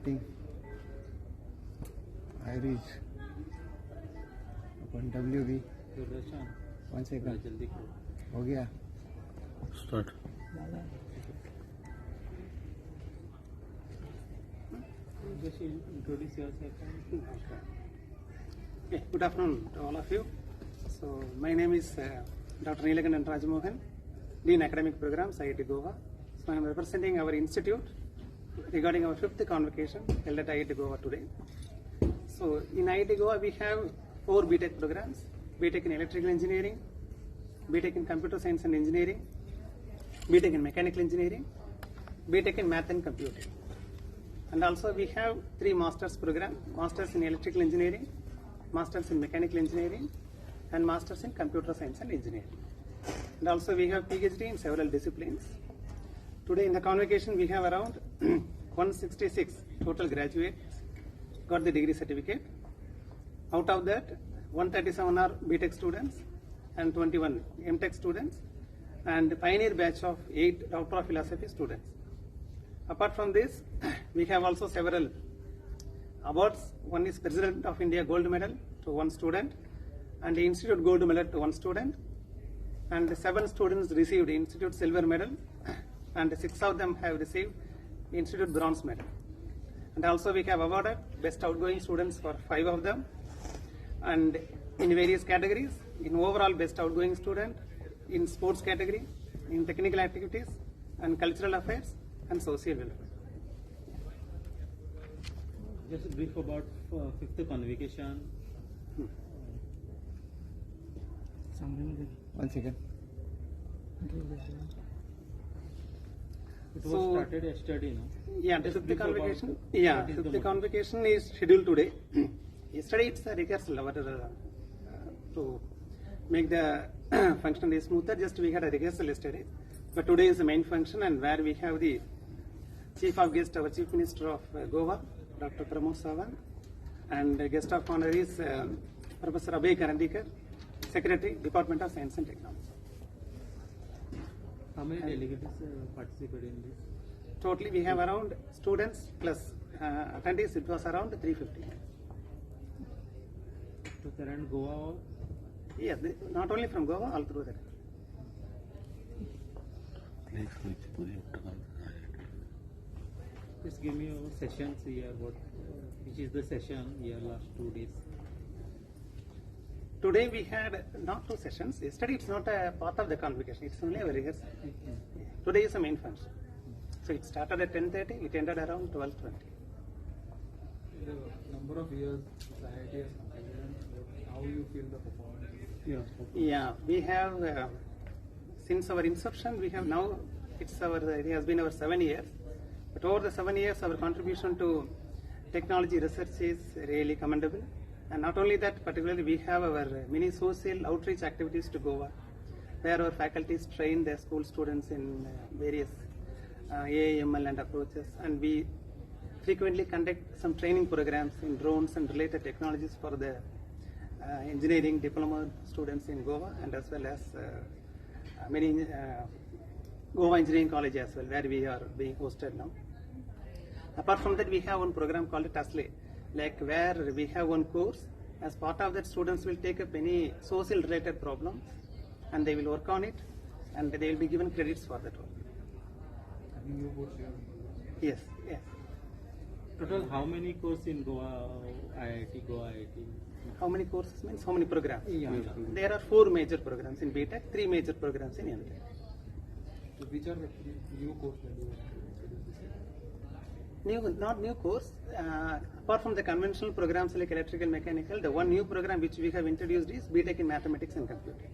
Nothing. I reach. Open WB. 1 second. जल्दी करो। हो गया. Start. Just introduce yourself. Okay, good afternoon to all of you. So my name is Dr. Neelakandan Rajamohan, Dean Academic Programs, IIT Goa. So I am representing our institute regarding our 5th convocation held at IIT Goa today. So in IIT Goa we have 4 BTech programs: BTech in Electrical Engineering, BTech in Computer Science and Engineering, BTech in Mechanical Engineering, BTech in Math and Computing. And also we have 3 Masters program: Masters in Electrical Engineering, Masters in Mechanical Engineering, and Masters in Computer Science and Engineering. And also we have PhD in several disciplines. Today in the convocation we have around 166 total graduates got the degree certificate. Out of that, 137 are BTech students and 21 MTech students, and pioneer batch of 8 Doctor of Philosophy students. Apart from this, we have also several awards. One is President of India Gold Medal to 1 student, and the Institute Gold Medal to 1 student, and 7 students received Institute Silver Medal, and 6 of them have received Institute Bronze Medal. And also we have awarded Best Outgoing Students for 5 of them, and in various categories: in overall Best Outgoing Student, in sports category, in technical activities, and cultural affairs, and social welfare. Just brief about 5th convocation. 1 second. It was So- started yesterday, no? Yeah, the Just 5th brief about convocation. what Yeah, is the 5th motive? convocation is scheduled today. Yesterday it's a rehearsal to make the function smoother. Just we had a rehearsal yesterday, but today is the main function, and where we have the Chief of Guest, our Chief Minister of Goa, Dr. Pramod Sawant, and guest of honor is Professor Abhay Karandikar, Secretary, Department of Science and Technology. How many delegates participated in this? Totally, we have around students plus attendees. It was around 350. So current Goa, Yes, not only from Goa, all through the just give me your sessions here. Which is the session here last 2 days? Today we had not 2 sessions. Yesterday it's not a part of the convocation. It's only a rehearsal. Today is the main function. So it started at 10:30. It ended around 12:20. The number of years society has completed, how you feel the performance? Yeah, we have since our inception. We have now it has been our 7 years. But over the 7 years, our contribution to technology research is really commendable. And not only that, particularly we have our many social outreach activities to Goa, where our faculties train their school students in various AIML and approaches, and we frequently conduct some training programs in drones and related technologies for the engineering diploma students in Goa, and as well as many Goa Engineering College as well, where we are being hosted now. Apart from that, we have one program called TASLE, like where we have one course. As part of that, students will take up any social related problems and they will work on it, and they will be given credits for that work. Any new course you have? Yes, yes. Total how many courses in Goa, IIT, Goa IIT? How many courses means how many programs? Yeah. There are 4 major programs in BTech, 3 major programs in MTech. So which are the new course that you have introduced this year? Not new course. Apart from the conventional programs like electrical, mechanical, the one new program which we have introduced is BTech in Mathematics and Computing.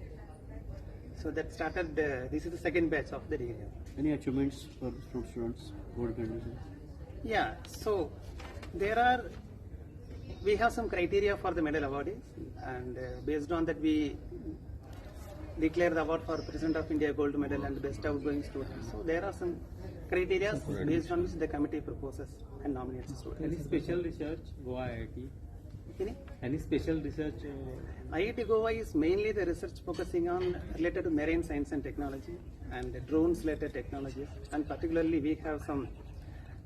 So that started. This is the second batch of the degree. Any achievements for students? Gold medals? Yeah. So we have some criteria for the medal awardees, and based on that we declare the award for President of India Gold Medal and Best Outgoing Student. So there are some criteria based on which the committee proposes and nominates students. Any special research, Goa IIT? Any special research? IIT Goa is mainly the research focusing on related to marine science and technology and drones related technologies, and particularly we have some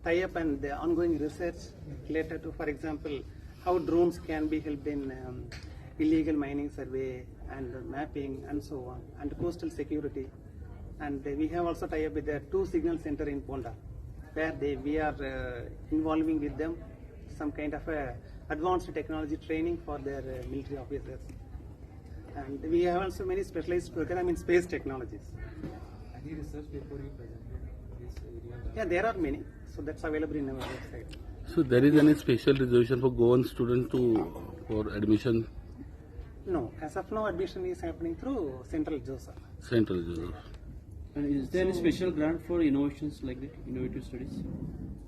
tie up and the ongoing research related to, for example, how drones can be helped in illegal mining survey and mapping and so on, and coastal security. And we have also tie up with the 2 signal center in Ponda, where we are involving with them some kind of advanced technology training for their military officers. And we have also many specialized program in space technologies. Any research paper you presented in this area? Yeah, there are many. So that's available in our website. So there is any special reservation for Goan student for admission? No, as of now, admission is happening through Central JOSA. Central Reserve. And is there any special grant for innovations like that, innovative studies?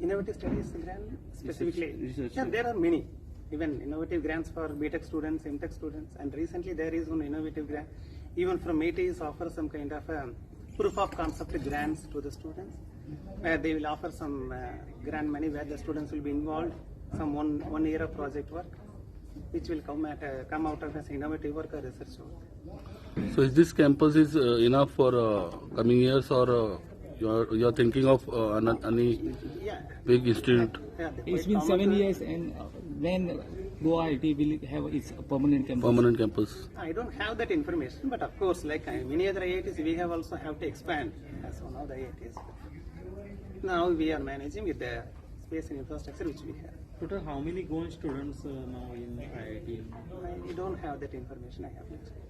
Innovative studies grant specifically. Research. Yeah, there are many. Even innovative grants for BTech students, MTech students, and recently there is one innovative grant. Even from IIT offer some kind of proof of concept grants to the students, where they will offer some grant money where the students will be involved, some one year of project work, which will come out of as innovative work or research work. So is this campus is enough for coming years, or you are thinking of any Yeah. big institute? Yeah, It's been 7 years, and when Goa IIT will have its permanent campus? Permanent campus. I don't have that information, but of course, like many other IITs, we have also have to expand as one of the IITs. Now we are managing with the space and infrastructure which we have. Total how many Goan students now in IIT? I don't have that information. I have to check.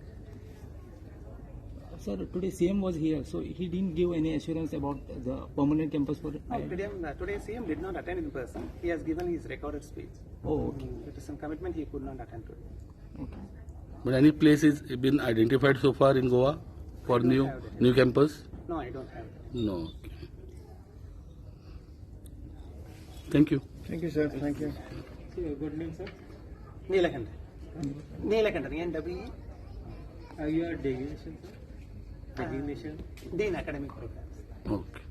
Sir, today CM was here, so he didn't give any assurance about the permanent campus for No, IIT. today CM did not attend in person. He has given his recorded speech. Oh, okay. Due to some commitment, he could not attend today. Okay. But any place is been identified so far in Goa for new campus? No, I don't have that. No. Okay. Thank you. Thank you, sir. Thank you. So your good name, sir? Neelakanta. Neelakanta, NWE. Your designation, sir? Designation? Dean Academic Programs. Okay.